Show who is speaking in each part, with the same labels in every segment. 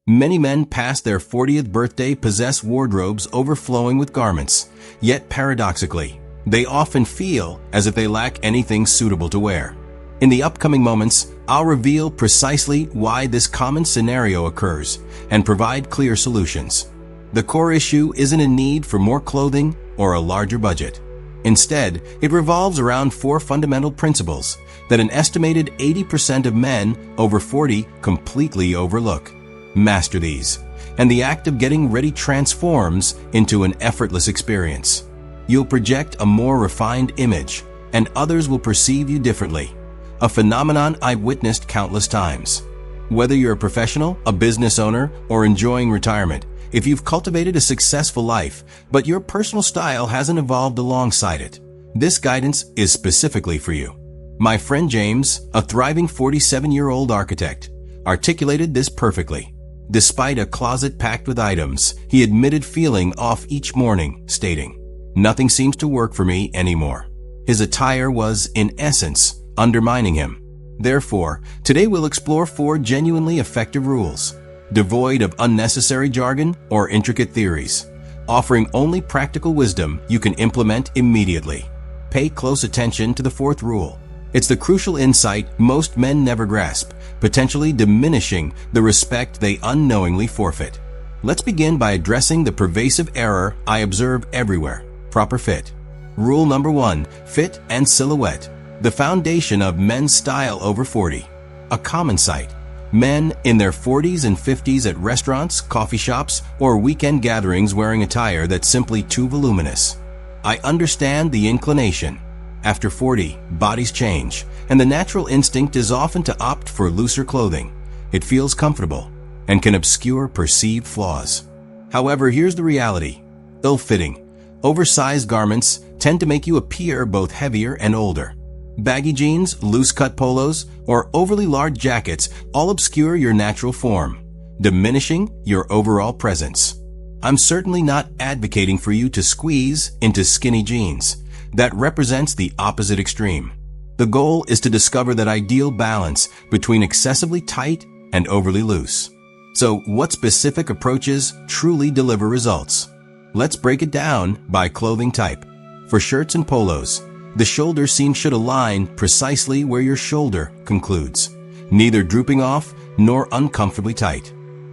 Speaker 1: Many men past their 40th birthday possess wardrobes overflowing with garments, yet paradoxically, they often feel as if they lack anything suitable to wear. In the upcoming moments, I'll reveal precisely why this common scenario occurs and provide clear solutions. The core issue isn't a need for more clothing or a larger budget. Instead, it revolves around four fundamental principles that an estimated 80% of men over 40 completely overlook. Master these, and the act of getting ready transforms into an effortless experience. You'll project a more refined image, and others will perceive you differently, a phenomenon I've witnessed countless times. Whether you're a professional, a business owner, or enjoying retirement, if you've cultivated a successful life, but your personal style hasn't evolved alongside it, this guidance is specifically for you. My friend James, a thriving 47-year-old architect, articulated this perfectly. Despite a closet packed with items, he admitted feeling off each morning, stating, "Nothing seems to work for me anymore." His attire was, in essence, undermining him. Therefore, today we'll explore four genuinely effective rules, devoid of unnecessary jargon or intricate theories, offering only practical wisdom you can implement immediately. Pay close attention to the fourth rule. It's the crucial insight most men never grasp, potentially diminishing the respect they unknowingly forfeit. Let's begin by addressing the pervasive error I observe everywhere: proper fit. Rule number 1, fit and silhouette, the foundation of men's style over 40. A common sight: men in their 40s and 50s at restaurants, coffee shops, or weekend gatherings wearing attire that's simply too voluminous. I understand the inclination. After 40, bodies change, and the natural instinct is often to opt for looser clothing. It feels comfortable and can obscure perceived flaws. However, here's the reality: ill-fitting, oversized garments tend to make you appear both heavier and older. Baggy jeans, loose-cut polos, or overly large jackets all obscure your natural form, diminishing your overall presence. I'm certainly not advocating for you to squeeze into skinny jeans. That represents the opposite extreme. The goal is to discover that ideal balance between excessively tight and overly loose. So, what specific approaches truly deliver results? Let's break it down by clothing type. For shirts and polos, the shoulder seam should align precisely where your shoulder concludes, neither drooping off nor uncomfortably tight.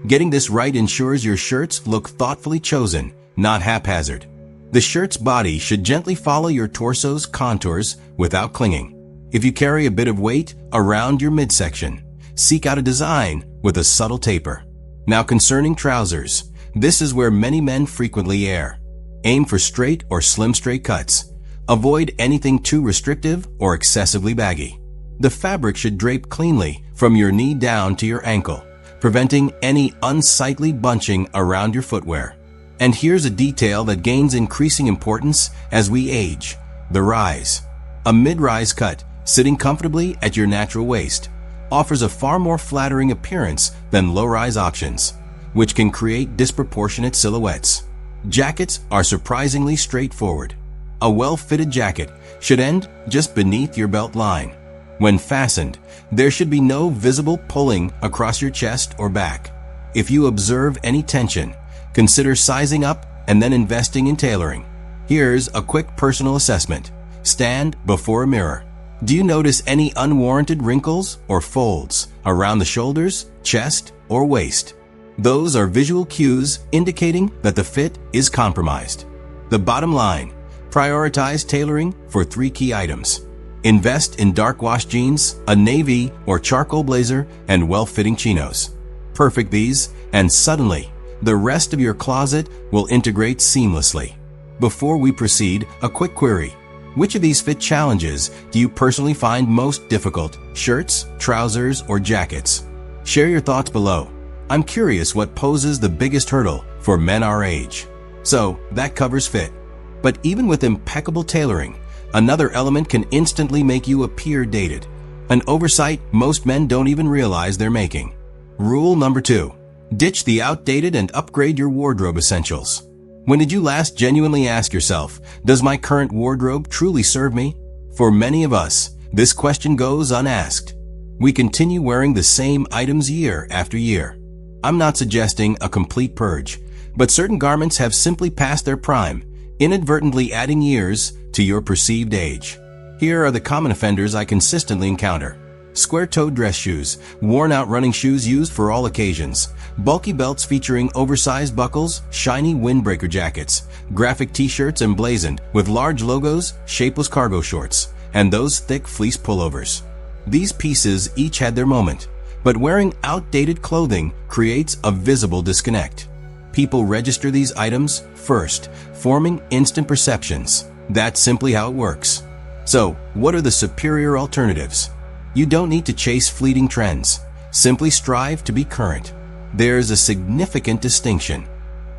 Speaker 1: Getting this right ensures your shirts look thoughtfully chosen, not haphazard. The shirt's body should gently follow your torso's contours without clinging. If you carry a bit of weight around your midsection, seek out a design with a subtle taper. Now, concerning trousers, this is where many men frequently err. Aim for straight or slim straight cuts. Avoid anything too restrictive or excessively baggy. The fabric should drape cleanly from your knee down to your ankle, preventing any unsightly bunching around your footwear. And here's a detail that gains increasing importance as we age: the rise. A mid-rise cut, sitting comfortably at your natural waist, offers a far more flattering appearance than low-rise options, which can create disproportionate silhouettes. Jackets are surprisingly straightforward. A well-fitted jacket should end just beneath your belt line. When fastened, there should be no visible pulling across your chest or back. If you observe any tension, consider sizing up and then investing in tailoring. Here's a quick personal assessment. Stand before a mirror. Do you notice any unwarranted wrinkles or folds around the shoulders, chest, or waist? Those are visual cues indicating that the fit is compromised. The bottom line: prioritize tailoring for 3 key items. Invest in dark wash jeans, a navy or charcoal blazer, and well-fitting chinos. Perfect these, and suddenly, the rest of your closet will integrate seamlessly. Before we proceed, a quick query. Which of these fit challenges do you personally find most difficult? Shirts, trousers, or jackets? Share your thoughts below. I'm curious what poses the biggest hurdle for men our age. So, that covers fit. But even with impeccable tailoring, another element can instantly make you appear dated. An oversight most men don't even realize they're making. Rule number 2. Ditch the outdated and upgrade your wardrobe essentials. When did you last genuinely ask yourself, does my current wardrobe truly serve me? For many of us, this question goes unasked. We continue wearing the same items year after year. I'm not suggesting a complete purge, but certain garments have simply passed their prime, inadvertently adding years to your perceived age. Here are the common offenders I consistently encounter. Square-toed dress shoes, worn-out running shoes used for all occasions, bulky belts featuring oversized buckles, shiny windbreaker jackets, graphic t-shirts emblazoned with large logos, shapeless cargo shorts, and those thick fleece pullovers. These pieces each had their moment, but wearing outdated clothing creates a visible disconnect. People register these items first, forming instant perceptions. That's simply how it works. So, what are the superior alternatives? You don't need to chase fleeting trends. Simply strive to be current. There's a significant distinction.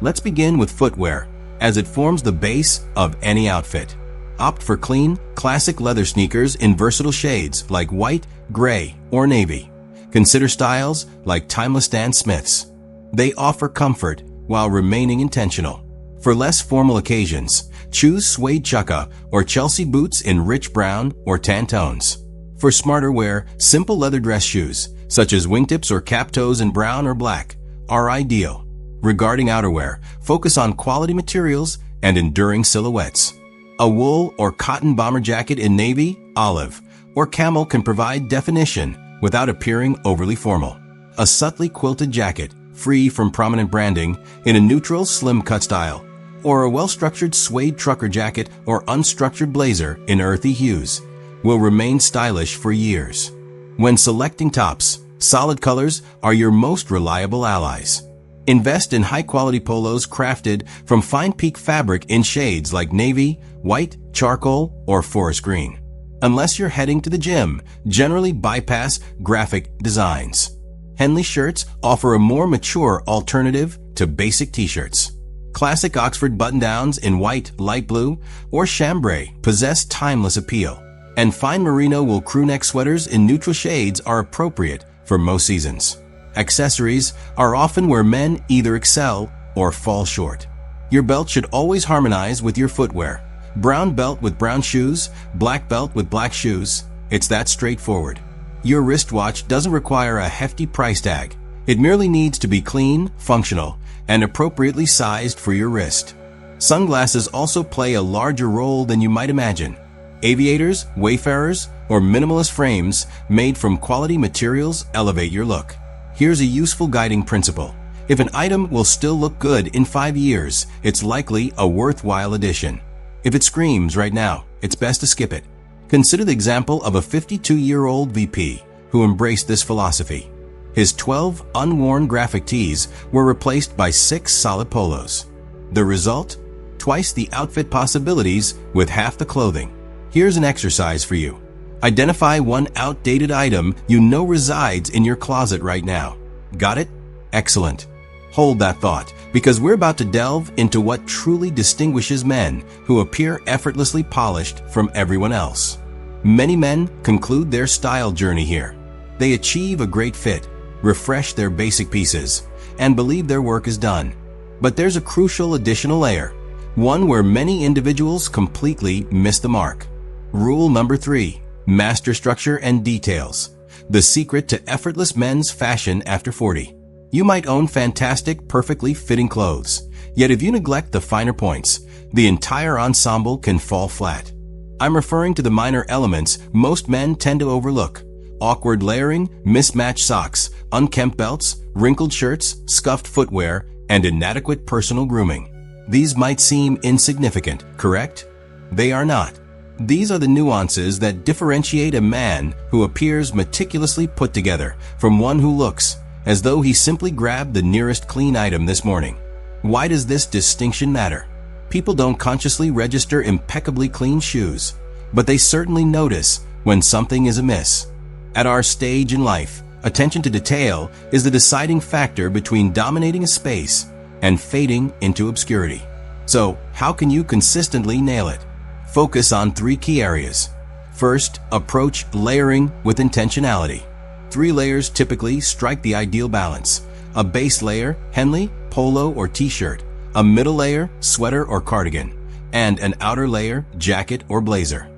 Speaker 1: Let's begin with footwear, as it forms the base of any outfit. Opt for clean, classic leather sneakers in versatile shades like white, gray, or navy. Consider styles like timeless Stan Smiths. They offer comfort while remaining intentional. For less formal occasions, choose suede chukka or Chelsea boots in rich brown or tan tones. For smarter wear, simple leather dress shoes, such as wingtips or cap toes in brown or black, are ideal. Regarding outerwear, focus on quality materials and enduring silhouettes. A wool or cotton bomber jacket in navy, olive, or camel can provide definition without appearing overly formal. A subtly quilted jacket, free from prominent branding, in a neutral, slim-cut style, or a well-structured suede trucker jacket or unstructured blazer in earthy hues, will remain stylish for years. When selecting tops, solid colors are your most reliable allies. Invest in high-quality polos crafted from fine peak fabric in shades like navy, white, charcoal, or forest green. Unless you're heading to the gym, generally bypass graphic designs. Henley shirts offer a more mature alternative to basic t-shirts. Classic Oxford button-downs in white, light blue, or chambray possess timeless appeal. And fine merino wool crewneck sweaters in neutral shades are appropriate for most seasons. Accessories are often where men either excel or fall short. Your belt should always harmonize with your footwear. Brown belt with brown shoes, black belt with black shoes. It's that straightforward. Your wristwatch doesn't require a hefty price tag. It merely needs to be clean, functional, and appropriately sized for your wrist. Sunglasses also play a larger role than you might imagine. Aviators, wayfarers, or minimalist frames made from quality materials elevate your look. Here's a useful guiding principle. If an item will still look good in 5 years, it's likely a worthwhile addition. If it screams right now, it's best to skip it. Consider the example of a 52-year-old VP who embraced this philosophy. His 12 unworn graphic tees were replaced by 6 solid polos. The result? Twice the outfit possibilities with half the clothing. Here's an exercise for you. Identify one outdated item you know resides in your closet right now. Got it? Excellent. Hold that thought, because we're about to delve into what truly distinguishes men who appear effortlessly polished from everyone else. Many men conclude their style journey here. They achieve a great fit, refresh their basic pieces, and believe their work is done. But there's a crucial additional layer, one where many individuals completely miss the mark. Rule number 3, master structure and details. The secret to effortless men's fashion after 40. You might own fantastic, perfectly fitting clothes, yet if you neglect the finer points, the entire ensemble can fall flat. I'm referring to the minor elements most men tend to overlook. Awkward layering, mismatched socks, unkempt belts, wrinkled shirts, scuffed footwear, and inadequate personal grooming. These might seem insignificant, correct? They are not. These are the nuances that differentiate a man who appears meticulously put together from one who looks as though he simply grabbed the nearest clean item this morning. Why does this distinction matter? People don't consciously register impeccably clean shoes, but they certainly notice when something is amiss. At our stage in life, attention to detail is the deciding factor between dominating a space and fading into obscurity. So, how can you consistently nail it? Focus on 3 key areas. First, approach layering with intentionality. 3 layers typically strike the ideal balance. A base layer, Henley, polo, or t-shirt. A middle layer, sweater or cardigan. And an outer layer, jacket or blazer.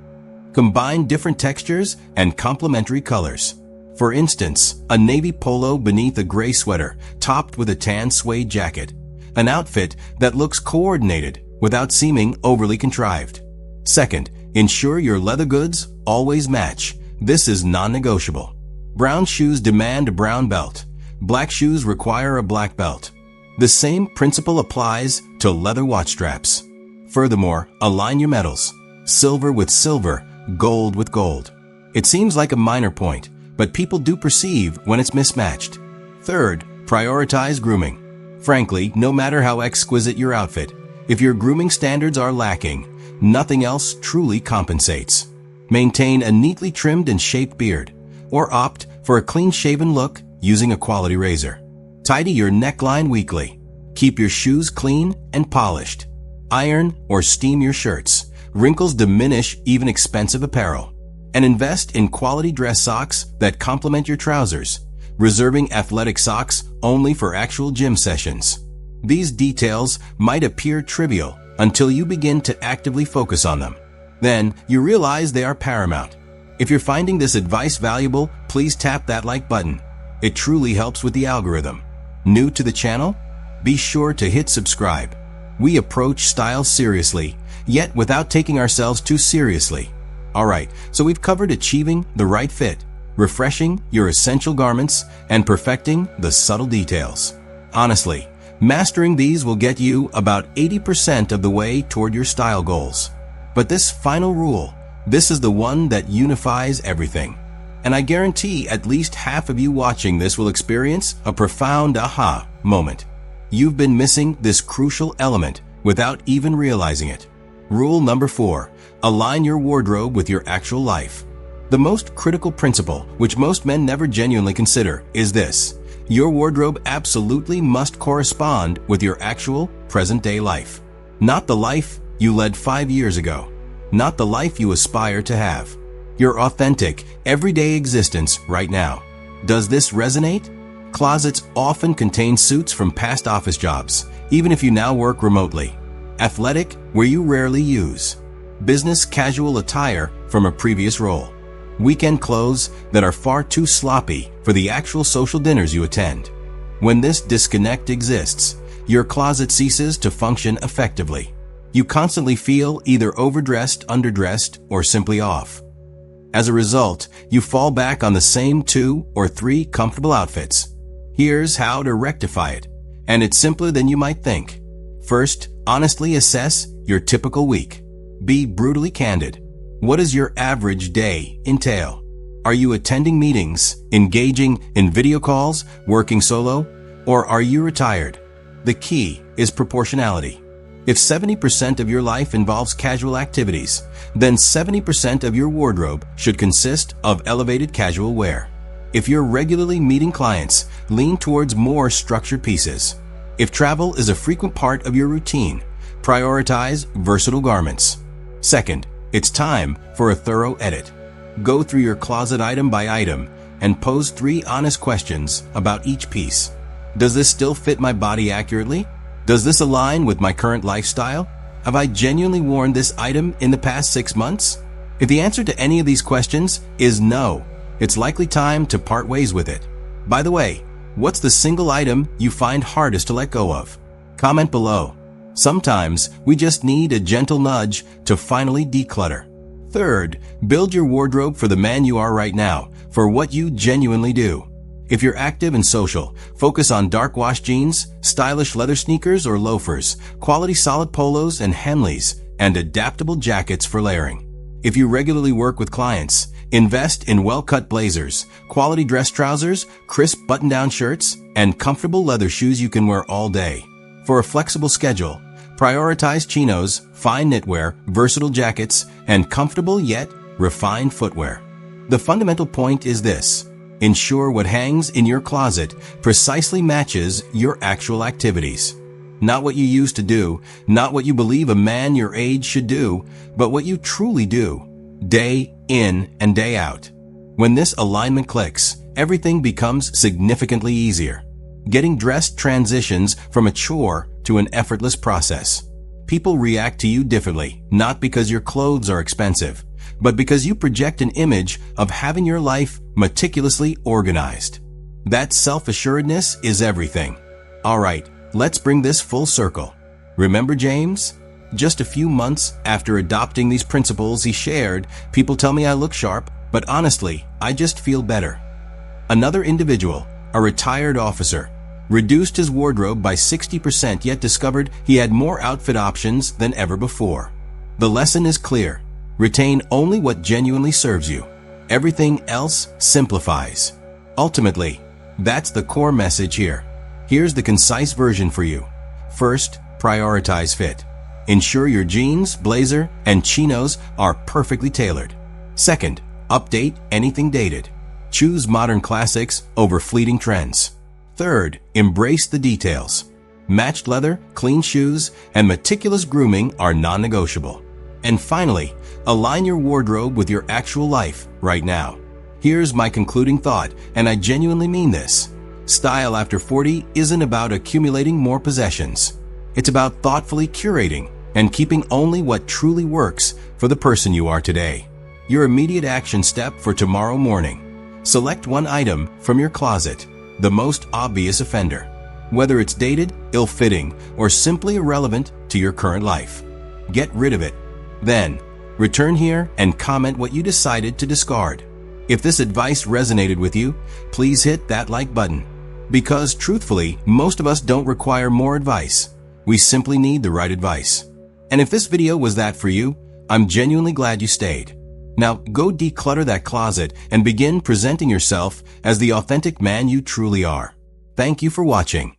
Speaker 1: Combine different textures and complementary colors. For instance, a navy polo beneath a gray sweater, topped with a tan suede jacket. An outfit that looks coordinated without seeming overly contrived. Second, ensure your leather goods always match. This is non-negotiable. Brown shoes demand a brown belt. Black shoes require a black belt. The same principle applies to leather watch straps. Furthermore, align your metals. Silver with silver, gold with gold. It seems like a minor point, but people do perceive when it's mismatched. Third, prioritize grooming. Frankly, no matter how exquisite your outfit, if your grooming standards are lacking, nothing else truly compensates. Maintain a neatly trimmed and shaped beard, or opt for a clean-shaven look using a quality razor. Tidy your neckline weekly. Keep your shoes clean and polished. Iron or steam your shirts. Wrinkles diminish even expensive apparel. And invest in quality dress socks that complement your trousers, reserving athletic socks only for actual gym sessions. These details might appear trivial until you begin to actively focus on them. Then you realize they are paramount. If you're finding this advice valuable, please tap that like button. It truly helps with the algorithm. New to the channel? Be sure to hit subscribe. We approach style seriously, yet without taking ourselves too seriously. Alright, so we've covered achieving the right fit, refreshing your essential garments, and perfecting the subtle details. Honestly, mastering these will get you about 80% of the way toward your style goals. But this final rule, this is the one that unifies everything. And I guarantee at least half of you watching this will experience a profound aha moment. You've been missing this crucial element without even realizing it. Rule number 4. Align your wardrobe with your actual life. The most critical principle, which most men never genuinely consider, is this. Your wardrobe absolutely must correspond with your actual present-day life. Not the life you led 5 years ago. Not the life you aspire to have. Your authentic, everyday existence right now. Does this resonate? Closets often contain suits from past office jobs, even if you now work remotely. Athletic, where you rarely use. Business casual attire from a previous role. Weekend clothes that are far too sloppy for the actual social dinners you attend. When this disconnect exists, your closet ceases to function effectively. You constantly feel either overdressed, underdressed, or simply off. As a result, you fall back on the same 2 or 3 comfortable outfits. Here's how to rectify it, and it's simpler than you might think. First, honestly assess your typical week. Be brutally candid. What does your average day entail? Are you attending meetings, engaging in video calls, working solo, or are you retired? The key is proportionality. If 70% of your life involves casual activities, then 70% of your wardrobe should consist of elevated casual wear. If you're regularly meeting clients, lean towards more structured pieces. If travel is a frequent part of your routine, prioritize versatile garments. Second, it's time for a thorough edit. Go through your closet item by item and pose 3 honest questions about each piece. Does this still fit my body accurately? Does this align with my current lifestyle? Have I genuinely worn this item in the past 6 months? If the answer to any of these questions is no, it's likely time to part ways with it. By the way, what's the single item you find hardest to let go of? Comment below. Sometimes we just need a gentle nudge to finally declutter. Third, build your wardrobe for the man you are right now, for what you genuinely do. If you're active and social, focus on dark wash jeans, stylish leather sneakers or loafers, quality solid polos and Henleys, and adaptable jackets for layering. If you regularly work with clients, invest in well-cut blazers, quality dress trousers, crisp button-down shirts, and comfortable leather shoes you can wear all day. For a flexible schedule, prioritize chinos, fine knitwear, versatile jackets, and comfortable yet refined footwear. The fundamental point is this. Ensure what hangs in your closet precisely matches your actual activities. Not what you used to do, not what you believe a man your age should do, but what you truly do, day in and day out. When this alignment clicks, everything becomes significantly easier. Getting dressed transitions from a chore to an effortless process. People react to you differently, not because your clothes are expensive, but because you project an image of having your life meticulously organized. That self-assuredness is everything. All right, let's bring this full circle. Remember James? Just a few months after adopting these principles he shared, people tell me I look sharp, but honestly, I just feel better. Another individual, a retired officer, reduced his wardrobe by 60% yet discovered he had more outfit options than ever before. The lesson is clear. Retain only what genuinely serves you. Everything else simplifies. Ultimately, that's the core message here. Here's the concise version for you. First, prioritize fit. Ensure your jeans, blazer, and chinos are perfectly tailored. Second, update anything dated. Choose modern classics over fleeting trends. Third, embrace the details. Matched leather, clean shoes, and meticulous grooming are non-negotiable. And finally, align your wardrobe with your actual life right now. Here's my concluding thought, and I genuinely mean this. Style after 40 isn't about accumulating more possessions. It's about thoughtfully curating and keeping only what truly works for the person you are today. Your immediate action step for tomorrow morning. Select one item from your closet, the most obvious offender, whether it's dated, ill-fitting, or simply irrelevant to your current life. Get rid of it. Then, return here and comment what you decided to discard. If this advice resonated with you, please hit that like button. Because truthfully, most of us don't require more advice. We simply need the right advice. And if this video was that for you, I'm genuinely glad you stayed. Now go declutter that closet and begin presenting yourself as the authentic man you truly are. Thank you for watching.